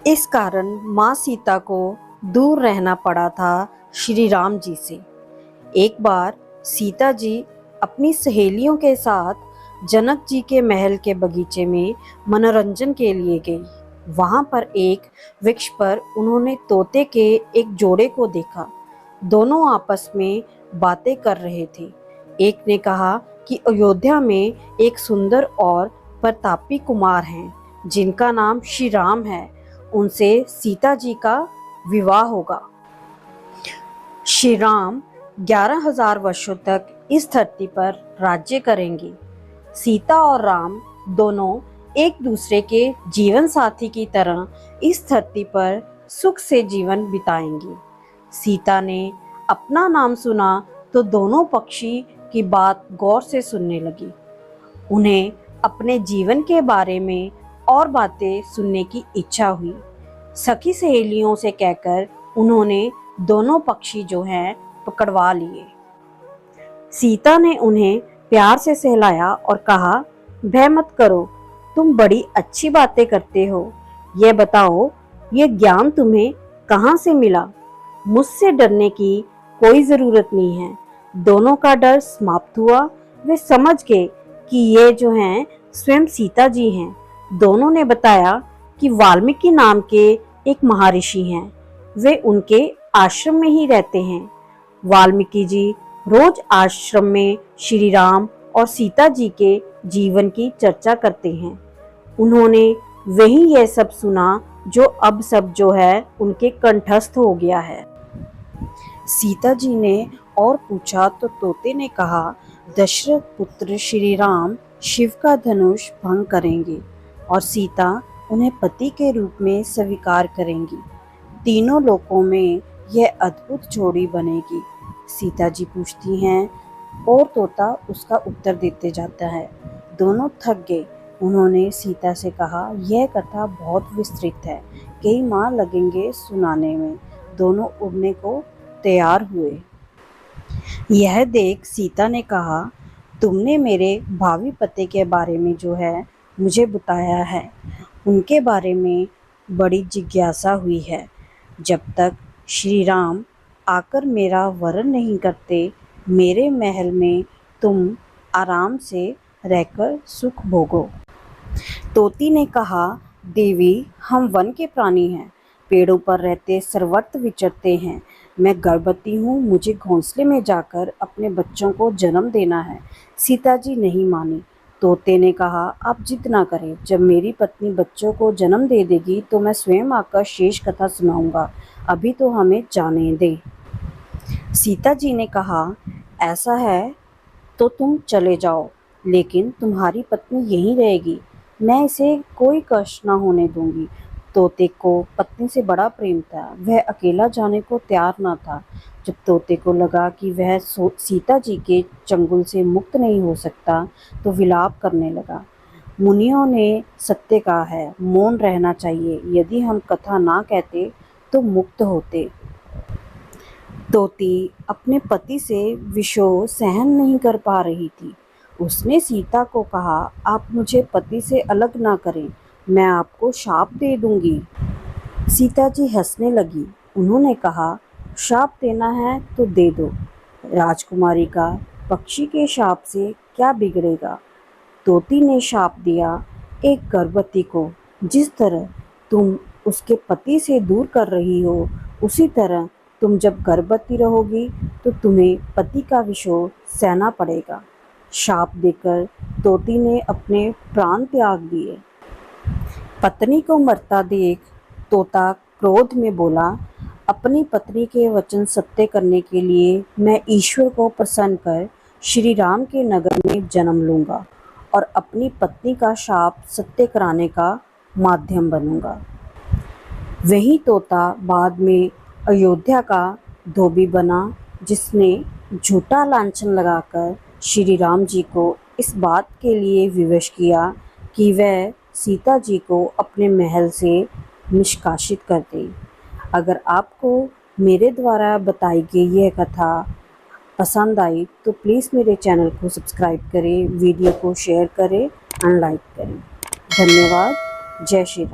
इस कारण माँ सीता को दूर रहना पड़ा था श्री राम जी से। एक बार सीता जी अपनी सहेलियों के साथ जनक जी के महल के बगीचे में मनोरंजन के लिए गई। वहां पर एक वृक्ष पर उन्होंने तोते के एक जोड़े को देखा। दोनों आपस में बातें कर रहे थे। एक ने कहा कि अयोध्या में एक सुंदर और प्रतापी कुमार हैं जिनका नाम श्री राम है, उनसे सीता जी का विवाह होगा। श्री राम 11,000 वर्षों तक इस धरती पर राज्य करेंगे। सीता और राम दोनों एक दूसरे के जीवन साथी की तरह इस धरती पर सुख से जीवन बिताएंगे। सीता ने अपना नाम सुना तो दोनों पक्षी की बात गौर से सुनने लगी। उन्हें अपने जीवन के बारे में और बातें सुनने की इच्छा हुई। सखी सहेलियों से कहकर उन्होंने दोनों पक्षी जो हैं पकड़वा लिए। सीता ने उन्हें प्यार से सहलाया और कहा, भय मत करो, तुम बड़ी अच्छी बातें करते हो। ये बताओ, ये ज्ञान तुम्हें कहाँ से मिला? मुझसे डरने की कोई जरूरत नहीं है। दोनों का डर समाप्त हुआ। वे समझ गए कि ये जो हैं स्वयं सीता जी हैं। दोनों ने बताया कि वाल्मीकि नाम के एक महर्षि हैं। वे उनके आश्रम में ही रहते हैं। वाल्मीकि जी रोज आश्रम में श्री राम और सीता जी के जीवन की चर्चा करते हैं। उन्होंने वही यह सब सुना जो अब सब जो है उनके कंठस्थ हो गया है। सीता जी ने और पूछा तो तोते ने कहा, दशरथ पुत्र श्री राम शिव का धनुष भंग करेंगे और सीता उन्हें पति के रूप में स्वीकार करेंगी। तीनों लोकों में यह अद्भुत जोड़ी बनेगी। सीता जी पूछती हैं और तोता उसका उत्तर देते जाता है। दोनों थक गए। उन्होंने सीता से कहा, यह कथा बहुत विस्तृत है, कई माह लगेंगे सुनाने में। दोनों उड़ने को तैयार हुए। यह देख सीता ने कहा, तुमने मेरे भावी पति के बारे में जो है मुझे बताया है, उनके बारे में बड़ी जिज्ञासा हुई है। जब तक श्री राम आकर मेरा वरण नहीं करते, मेरे महल में तुम आराम से रहकर सुख भोगो। तोती ने कहा, देवी, हम वन के प्राणी हैं, पेड़ों पर रहते सर्वत्र विचरते हैं। मैं गर्भवती हूँ, मुझे घोंसले में जाकर अपने बच्चों को जन्म देना है। सीता जी नहीं मानी। तोते ने कहा, आप जिद ना करें, जब मेरी पत्नी बच्चों को जन्म दे देगी तो मैं स्वयं आकर शेष कथा सुनाऊंगा, अभी तो हमें जाने दें। सीता जी ने कहा, ऐसा है तो तुम चले जाओ, लेकिन तुम्हारी पत्नी यहीं रहेगी, मैं इसे कोई कष्ट न होने दूंगी। तोते को पत्नी से बड़ा प्रेम था, वह अकेला जाने को तैयार न था। जब तोते को लगा कि वह सीता जी के चंगुल से मुक्त नहीं हो सकता तो विलाप करने लगा। मुनियों ने सत्य कहा है, मौन रहना चाहिए, यदि हम कथा ना कहते तो मुक्त होते। तोती अपने पति से विषोह सहन नहीं कर पा रही थी। उसने सीता को कहा, आप मुझे पति से अलग ना करें, मैं आपको शाप दे दूंगी। सीता जी हंसने लगी। उन्होंने कहा, शाप देना है तो दे दो, राजकुमारी का पक्षी के शाप से क्या बिगड़ेगा। तोती ने शाप दिया, एक गर्भवती को जिस तरह तुम उसके पति से दूर कर रही हो, उसी तरह तुम जब गर्भवती रहोगी तो तुम्हें पति का विषोह सहना पड़ेगा। शाप देकर तोती ने अपने प्राण त्याग दिए। पत्नी को मरता देख तोता क्रोध में बोला, अपनी पत्नी के वचन सत्य करने के लिए मैं ईश्वर को प्रसन्न कर श्री राम के नगर में जन्म लूँगा और अपनी पत्नी का शाप सत्य कराने का माध्यम बनूँगा। वही तोता बाद में अयोध्या का धोबी बना, जिसने झूठा लांछन लगाकर श्री राम जी को इस बात के लिए विवश किया कि वह सीता जी को अपने महल से निष्कासित कर दे। अगर आपको मेरे द्वारा बताई गई यह कथा पसंद आई तो प्लीज़ मेरे चैनल को सब्सक्राइब करें, वीडियो को शेयर करें और लाइक करें। धन्यवाद। जय श्री राम।